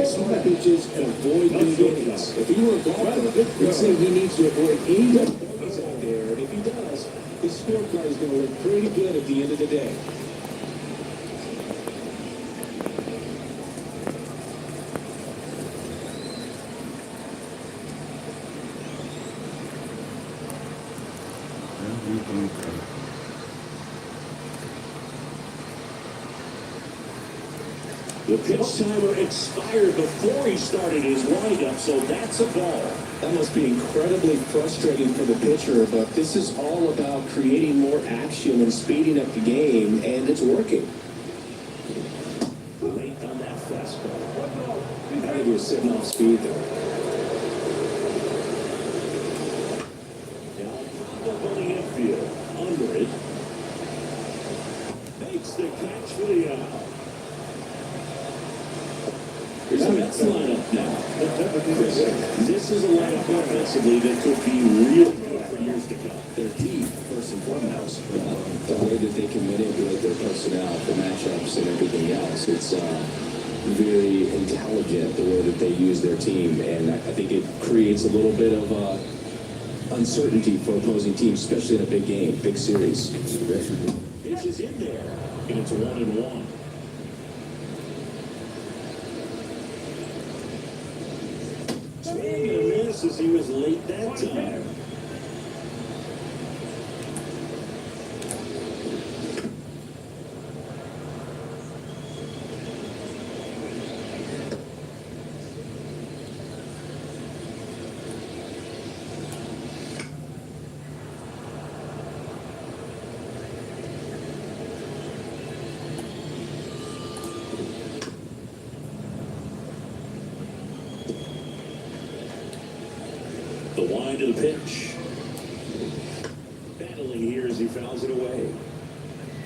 Small pitches and avoid big innings. If he were a golfer, we'd say he needs to avoid any double plays out there. And if he does, his scorecard is going to look pretty good at the end of the day. The pitch timer expired before he started his windup, so that's a ball. That must be incredibly frustrating for the pitcher, but this is all about creating more action and speeding up the game, and it's working. Late on that fastball. I think he was sitting off speed there. Now, up on the infield, under it. Makes the catch for the out. Here's the Mets lineup now. This is a lineup offensively that could be really good for years to come. They're deep, first and foremost. The way that they can manipulate their personnel, the matchups, and everything else, it's very intelligent the way that they use their team, and I think it creates a little bit of uncertainty for opposing teams, especially in a big game, big series. Pitch is in there, and it's 1-1. Swing and a miss as he was late that time. The wind of the pitch. Battling here as he fouls it away.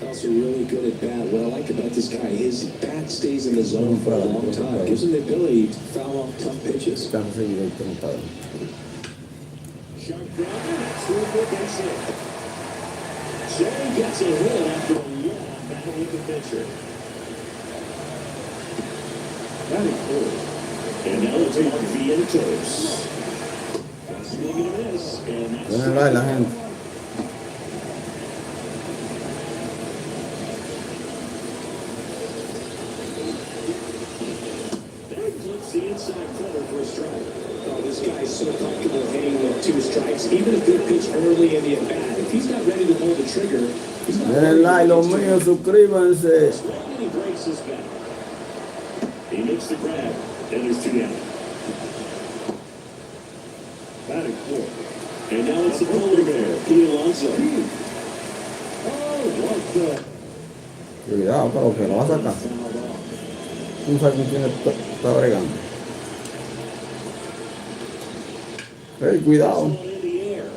Also really good at bat. What I like about this guy, his bat stays in the zone for a long time. Gives him the ability to foul off tough pitches. Sharp ground, that's through for base hit. So he gets a hit after a long battle with the pitcher. And now it's Mark Vientos. Buena la gente. That flips the inside corner for a strike. Oh, this guy is so comfortable hitting with 2 strikes. Even a good pitch early in the at-bat. If he's not ready to pull the trigger, he's not Denle like, los míos, suscríbanse. He breaks his back. He makes the grab, and there's 2 down. Batting fourth. And now it's the polar bear, Pete Alonso. Oh, what the? Cuidado, pero que lo va a sacar. No sabe con quién está bregando. Hey, cuidado. In the air.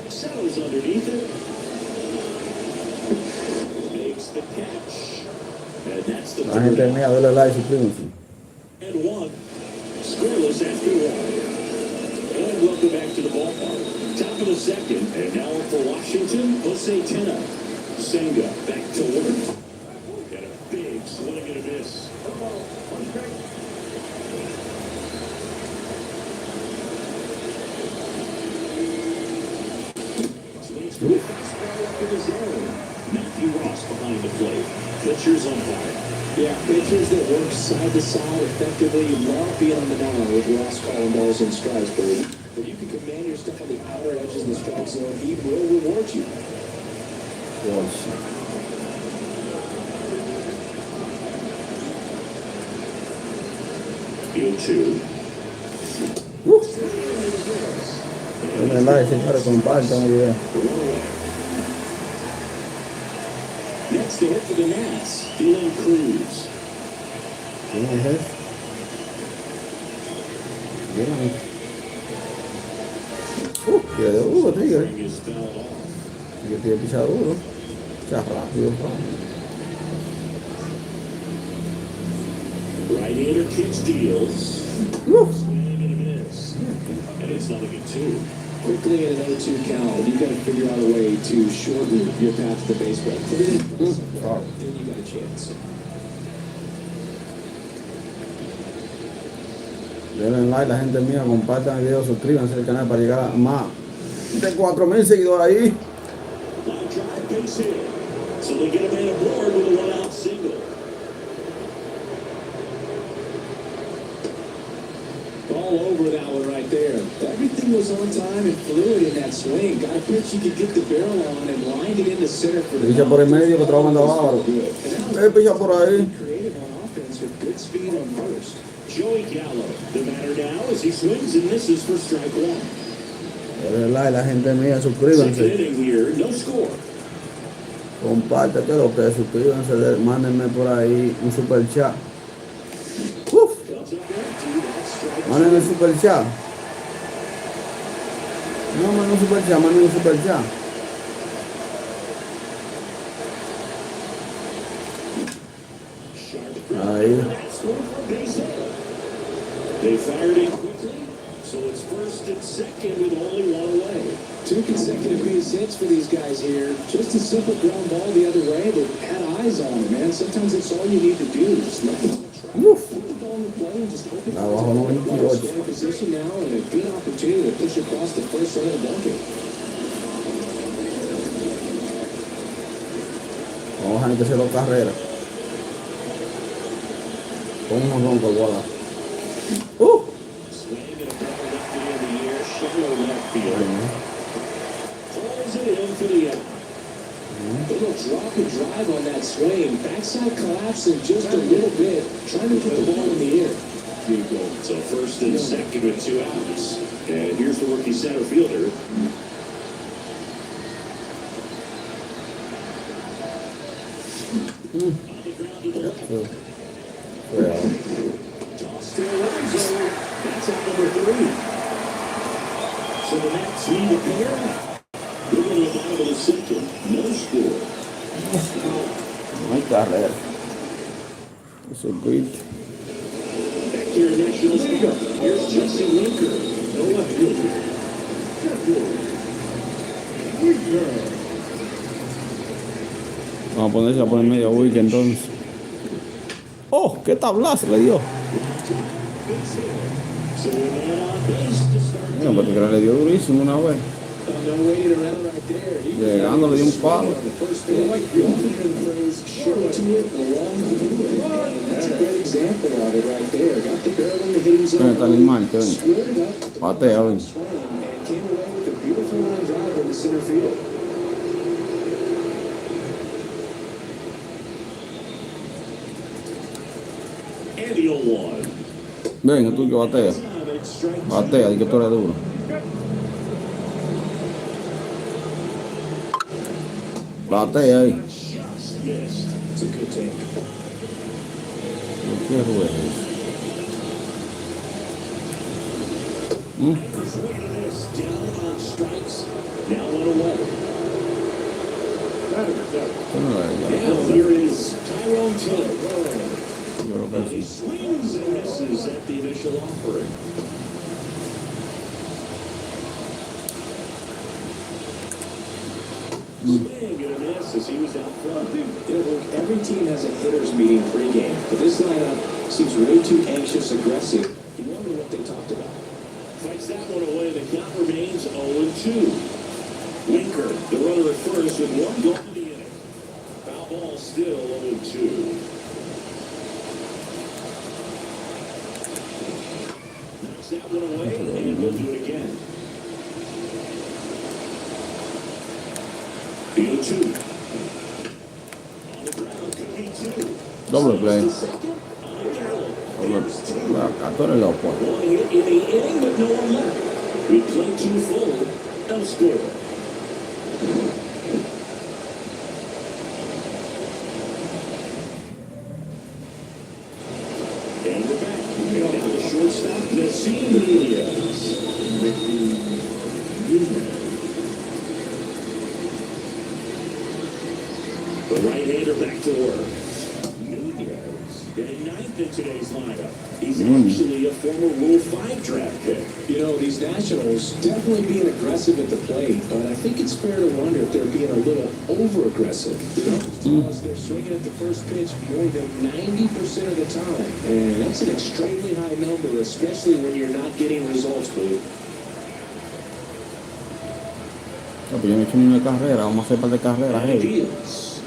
Settles underneath it. Makes the catch. And that's the La gente mía, dale like, suscríbanse. And 1. Scoreless after 1. And welcome back to the ballpark. Top of the second, and now for Washington, Jose Tena. Senga back to work. And a big swing and a miss. Swings to the fastball up in the zone. Matthew Ross behind the plate. Pitchers on fire. Yeah, pitchers that work side to side effectively love being on the mound with Ross calling balls and strikes, but if you can command your stuff on the outer edges of the strike zone, he will reward you. Field 2. Denle like, señores, compartan el video. Next, the hit for the Nats, Dylan Cruz. ¿Quién es ese? Bien. Tira de duro, tigre. Swing is fouled off. Yo tiro pisado duro. Ya rápido, Right-hander kicks deals. Swing and a miss. And it's not a good 2. Quickly in an 0-2 count, you've got to figure out a way to shorten your path to the baseball. Put it in, then you got a chance. Denle like, la gente mía, compartan el video, suscríbanse al canal para llegar a más de 4,000 seguidores ahí. Line drive base hit. So they get a man aboard with a one-out single. All over that one right there. Everything was on time and fluid in that swing. Got a pitch you could get the barrel on and lined it into center for the Picha por el medio que trabajan de abajo. Picha por ahí. creative on offense with good speed on first. Joey Gallo. The batter now as he swings and misses for strike one. Denle like, la gente mía, Second suscríbanse. inning here, no score. Comparte que lo que suscríbanse, mándenme por ahí un super chat. Uf, Comes up empty. That's strike mándenme un super chat. No, manden un super chat, manden un super chat. sharp. Ahí. That's one for base hit. They fired in quickly, so it's first and second with only one away. 2 consecutive base hits for these guys here. Just a simple ground ball the other way, but had eyes on it, man. Sometimes it's all you need to do. Just let them try. Uf. Put the ball in the play and just hope it Abajo 98. Stay in position now and a good opportunity to push across the first right of the bucket. Vamos a ver que se lo carrera. Con un ronco bola. Swing and a ball lifted in the air, shallow left field. Pulls it in for the out. Little drop and drive on that swing. Backside collapsing just a little bit, trying to put the ball in the air. So first and second with 2 outs. And here's the rookie center fielder. On the ground to the left. Well, Toss to Alonso. That's out number 3. So the Mets need a pair. Moving to the bottom of the second. No score. no hay carrera. Eso es great. Back here in Nationals League. Here's Jesse Winker. No left fielder. Vamos a ponerse por el medio week entonces. Oh, qué tablazo le dio. So a man on base to start. Bueno, porque le dio durísimo una vez. No waiting around right there. He Llegando le dio un palo. the first thing like the phrase, show it to it, along to it. And that's a great example of it right there. Got the barrel in the hitting zone. Está animal, que ven. Squared it up. Batea, ven. Swung and came away with a beautiful line drive in the center field. And the 0-1. Venga, tú que batea. Strike Batea, di que tú eres duro. Batea ahí. just missed. It's a good take. ¿Qué juego es eso? Swing and a miss. Down on strikes. Now 1 away. ¿Qué no era ella? Now here is Tyrone Taylor. Yo creo que He sí. swings and misses at the initial offering. Swing and a miss as he was out front. You know, look, every team has a hitters meeting pregame, but this lineup seems way too anxious, aggressive. You wonder what they talked about. Fights that one away. The count remains 0-2. Winker, the runner at first with 1 goal to the inning. Foul ball still 0-2. Knocks that one away, and we'll do it again. The 0-2. On the ground, could be 2. Doble play. Second, on Gallo. Acá tú eres loco. One hit in the inning, but no one left. We play 2 full. No score. And we're back. And now the shortstop, Nassim Nunez. The right-hander back to work. Nunez, in 9th in today's lineup. He's actually a former Rule 5 draft pick. You know, these Nationals definitely being aggressive at the plate, but I think it's fair to wonder if they're being a little over-aggressive. You know, they're swinging at the first pitch more than 90% of the time, and that's an extremely high number, especially when you're not getting results, Blue. No, pues yo no he hecho ni una carrera, vamos a hacer un par de carreras, And hey. Diaz.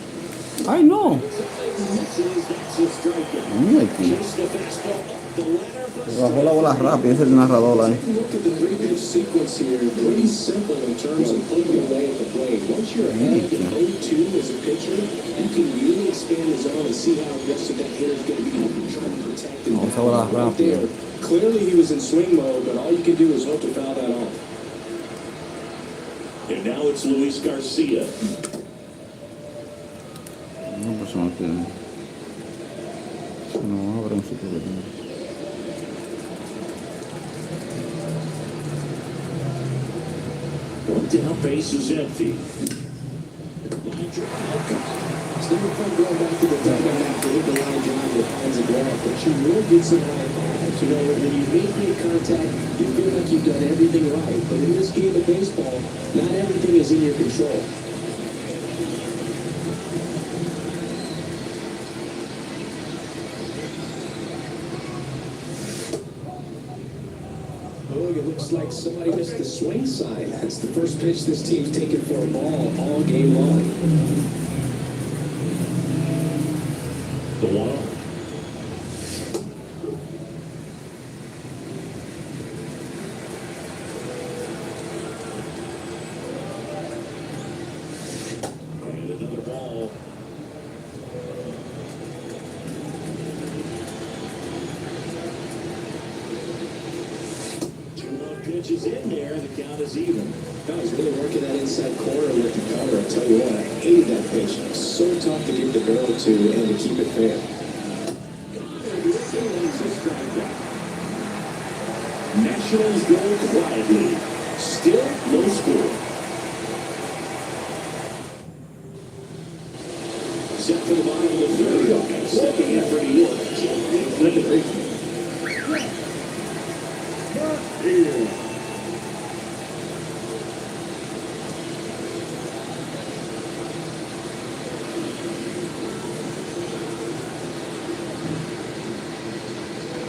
¡Ay, no! Misses, that's a strikeout. Mira aquí. Chase the fastball up the ladder for Bajó la bola rápido, es el narrador ahí. Take a look at the three-pitch sequence here. Pretty simple in terms of putting it away at the plate. Once you're ahead in 0-2 as a pitcher, you can really expand the zone and see how aggressive that hitter's going to be trying to protect him. Vamos a bola Right rápido. there. Clearly he was in swing mode, but all you can do is hope to foul that off. And now it's Luis Garcia. No, pues no tiene. No, abre un sitio de tiene. One down, base is empty. Line drive. It's never fun going back to the Diamondback to hit the line drive with hands of glove, but you will get some high fives. You know, when you make contact, you feel like you've done everything right. But in this game of baseball, not everything is in your control. Oh, it looks like somebody missed the swing sign. That's the first pitch this team's taken for a ball all game long. The 1-0. And another ball. Pitches in there, the count is even. I was really working that inside corner with the counter. I tell you what, I hated that pitch. So tough to get the barrel to and to keep it fair. Nationals go quietly. Still no score. Set for the bottom of the third. Stepping in for New York. Here.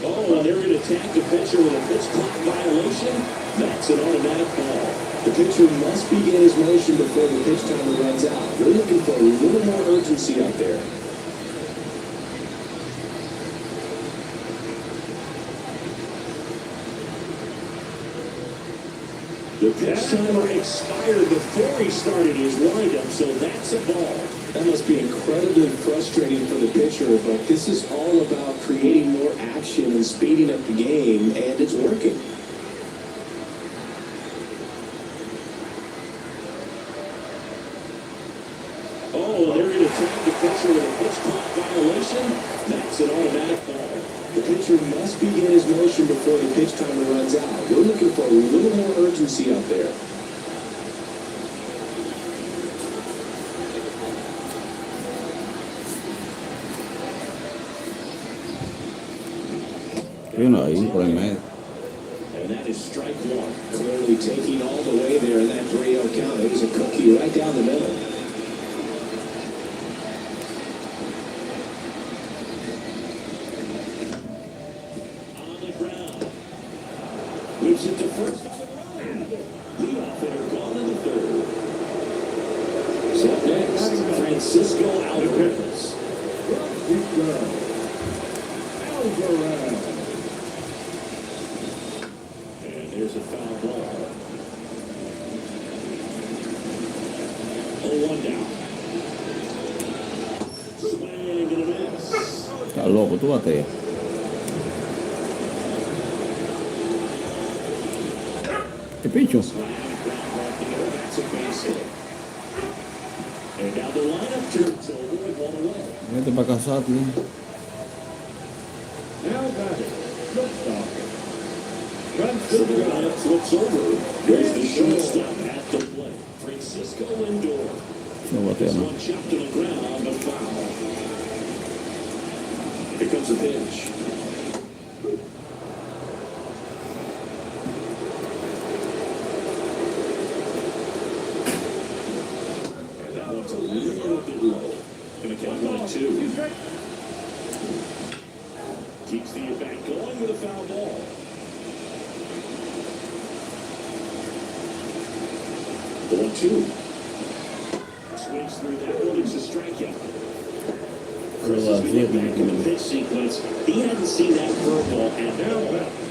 Oh, and they're going to attack the pitcher with a pitch clock violation. That's an automatic ball. The pitcher must begin his motion before the pitch timer runs out. We're looking for a little more urgency out there. The pitch timer expired before he started his windup, so that's a ball. That must be incredibly frustrating for the pitcher, but this is all about creating more action and speeding up the game, and it's working. Oh, and they're going to attack the pitcher with a pitch clock violation. That's an automatic ball. The pitcher must begin his motion before the pitch timer runs out. We're looking for a little more urgency out there. Hay uno ahí por el medio. And that is strike one. Clearly taking all the way there in that 3-0 count. It was a cookie right down the middle. On the ground. Moves it to first on the ground. Leadoff hitter gone in the third. So up next, Francisco Alvarez. And there's a foul ball. 0-1 down. Swing and a miss. Está loco, tú bateas. ¿Qué pincho? That's a base hit. And now the lineup turns over with one away. Vete para casar, tío. Now batting, shortstop. So the lineup flips over. There's the shortstop at the plate. Francisco Lindor. No batea, This no. one chopped to the ground, a foul. The comes the pitch. And that one's a little bit low. Gonna count 1-2. Keeps the at-bat going with a foul ball. The 1-2. Swings through that one. It's a strikeout. Chris, as we look back in the pitch sequence, he hadn't seen that curveball, and now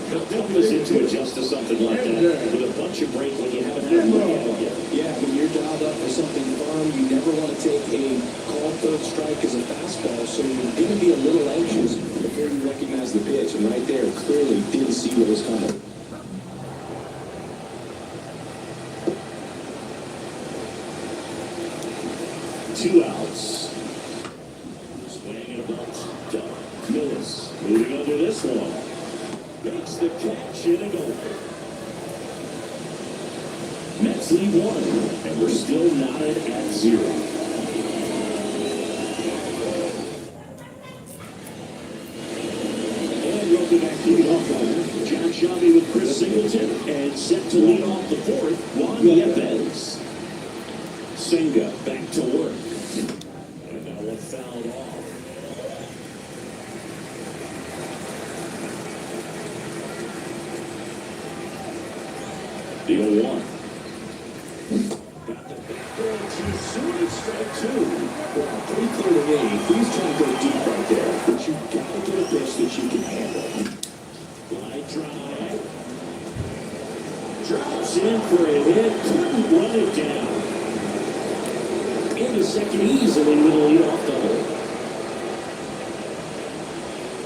he'll help us into adjust to something like that with a bunch of break when you haven't had a look at it yet. Yeah, when you're dialed up for something firm, you never want to take a called third strike as a fastball, so you're going to be a little anxious before you recognize the pitch, and right there, clearly didn't see what was coming. Two outs. Swing and a bunt. Millis moving under this one. Makes the catch and a goal. Mets lead 1, and we're still knotted at 0. And welcome back to the off-line. John Shelby with Chris Singleton, and set to lead off the 4th, Juan Yepez. Senga back to work. And now one fouled off. The 0-1. Got the back door too soon. It's strike 2. Well, pretty clear to me, he's trying to go deep right there, but you've got to get a pitch that you can handle. Line drive. Drops in for a hit. Couldn't run it down. Into second easily with a lead off double.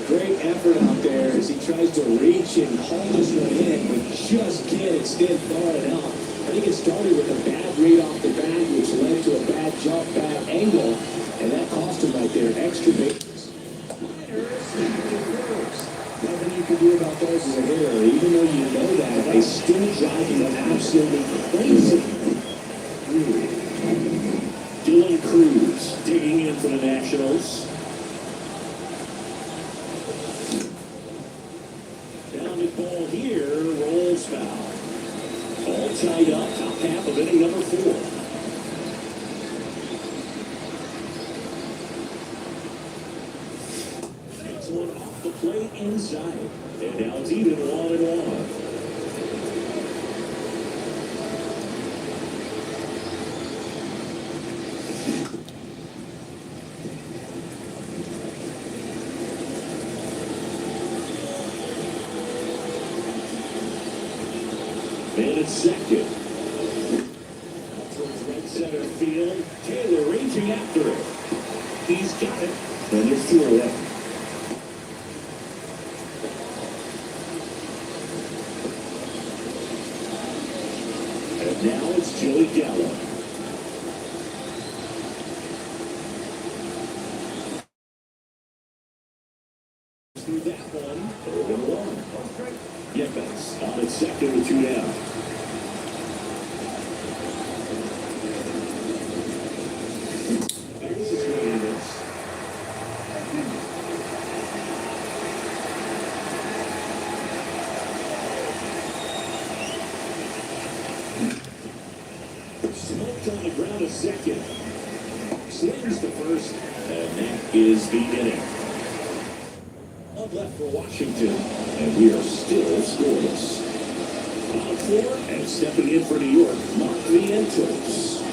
Great effort out there as he tries to reach and haul this one in, but just can't extend far enough. I think it started with a bad read off the bat, which led to a bad jump, bad angle, and that cost him right there extra bases. Nothing you can do about those as a hitter, even though you know that, they still drive you absolutely crazy. Dylan Cruz digging in for the Nationals. Grounded ball here, rolls foul. All tied up, top half of inning number 4. Next one off the plate inside. And now it's even 1-1. Man at second. Out towards right center field. Taylor raging after it. He's got it. And there's 2 away. And now it's Joey Gallo. Through that one. 0-1. Yepez on at second with 2 down. There's the swing and miss. Smoked on the ground a second. Slings the first, and that is the inning. Up left for Washington, and we are still scoreless. On 4, and stepping in for New York, Mark Vientos.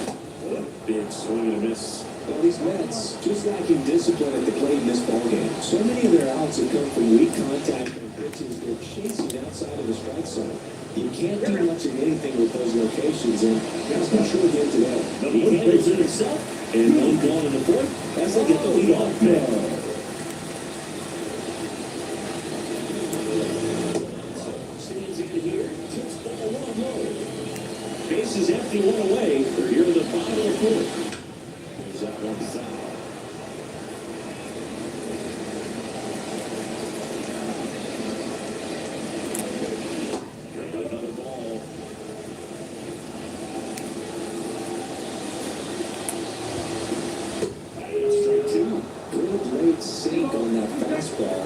Big swing and a miss. Well, these Mets, just lacking discipline at the plate in this ballgame. So many of their outs have come from weak contact and pitches they're chasing outside of the strike zone. You can't do much of anything with those locations, and that's not true again today. But he handles it himself, and one gone in the 4th, as they get the lead off man. Stands in here, tips ball 1 low. Base is empty, 1 away. We're here in the bottom of the 4th. There's that one foul. Another ball. And strike 2. Good late sink on that fastball.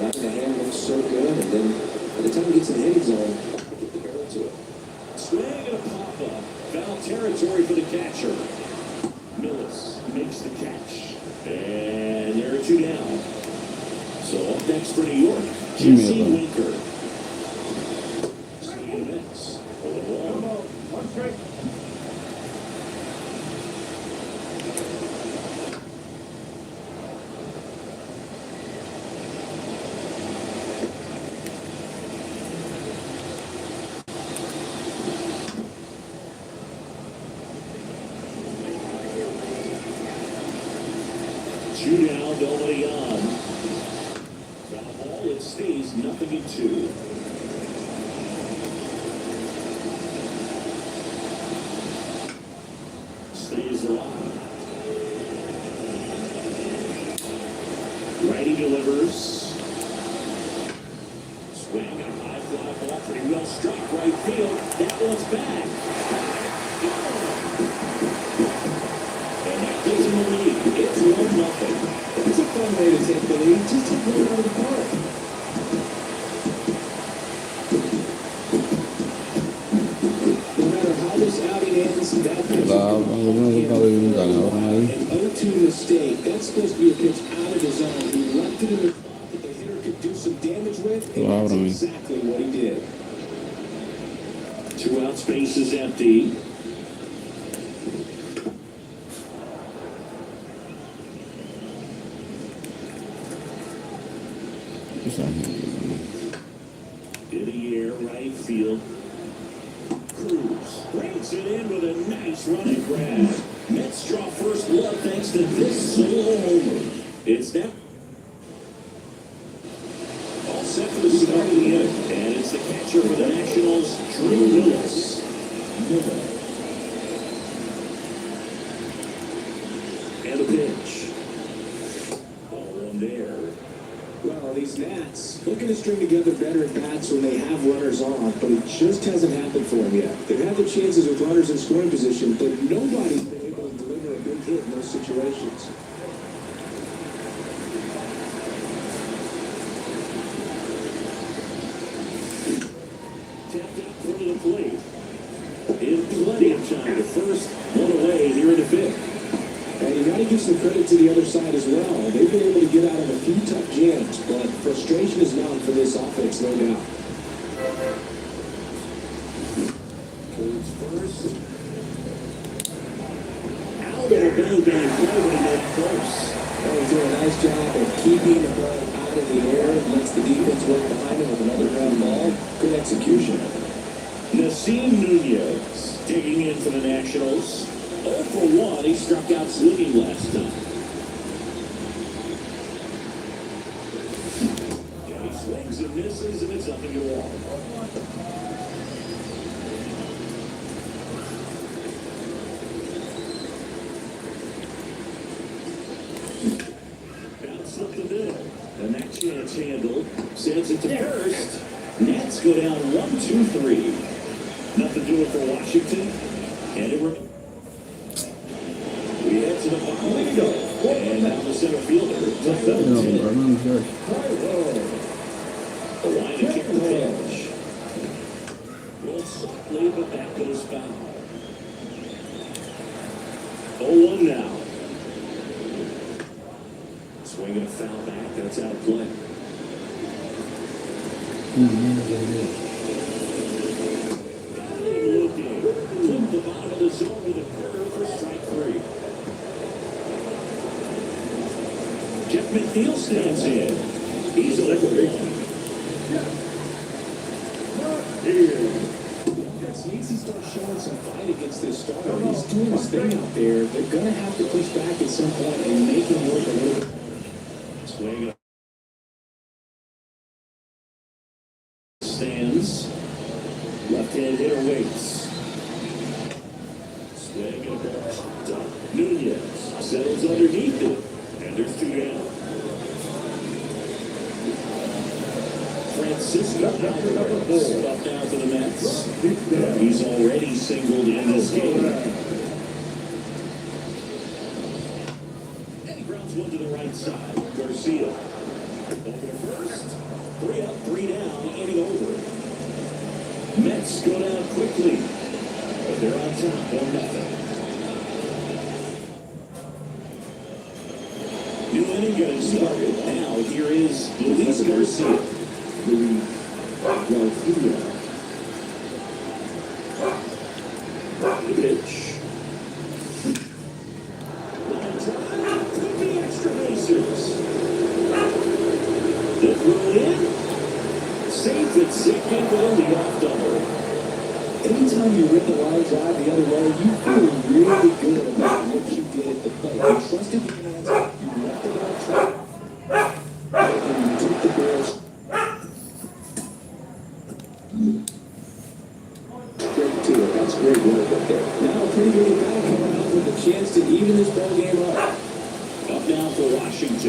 catcher. Millis makes the catch. And there are 2 down. So up next for New York, Jesse Winker. Swinging the Mets. For the ball. 1 strike. Two down, nobody on. Foul ball, it stays 0-2. Stays alive. Righty delivers. Swing, a high fly ball, pretty well struck right field. That one's back. And that gives him a lead. It's 1-0. It's a fun way to take the lead. Just take one out of the park. No matter how this outing ends, that pitch an 0-2 mistake. That's supposed to be a pitch out of the zone. He left it in the spot that the hitter could do some damage with, and that's exactly what he did. 2 out, space is empty. In the air, right field. Cruz breaks it in with a nice running grab. Mets draw first blood thanks to this solo homer. It's now all set for the start of the inning, and it's the catcher for the Nationals, Drew Millis. And a pitch. Ball one there. Well, these Nats looking to string together better at bats when they have runners on, but it just hasn't happened for them yet. They've had the chances with runners in scoring position, but nobody's been able to deliver a big hit in those situations. Tapped out front of the plate. In plenty of time. The first one away here in the 5th. And you got to give some credit to the other side as well. They've been able to get out of a few tough jams, but frustration is mounting for this offense, no doubt. Towards first. Out of a bang bang play, but he made it close. Well, he's doing a nice job of keeping the ball out in the air. Lets the defense work behind him with another ground ball. Good execution. Nasim Nunez digging in for the Nationals. 0 for 1. He struck out swinging last time. Yeah, he swings and misses, and it's nothing to walk. Bounce up the middle. And that chance handled. Sends it to first. Nats go down 1-2-3. Nothing doing for Washington. And it remains. We head to the bottom window. And now the center fielder. The line to kick the pitch. Rolled softly, but that goes foul. 0-1 now. Swinging a foul back. That's out of play. Looking. Flip the bottom of the zone with a curve for strike 3. Jeff McNeil stands in. He's over 1. Needs to start showing some fight against this starter. He's doing his thing out there. They're going to have to push back at some point and make him work a little bit. Swing. Stands. Left-hand hitter waits. Swing and a ball popped up. Nunez settles underneath it. And there's 2 down. Francisco Alvarez up now for the Mets. He's already singled in this game. And he grounds one to the right side. Garcia. Over to first. 3 up, 3 down, inning over. Mets go down quickly. But they're on top, 1-0. inning getting started. Now here is Luis Garcia. Luis Garcia. The pitch. Line drive to the extra bases. The throw in. Safe at second on the off double. Anytime you hit the line drive the other way, you feel really good about what you did at the plate. You trusted your hands, you left it on track, and you took the balls straight to it. That's great work up there. Now a pretty good guy coming out with a chance to even this ball game up. Up now for Washington.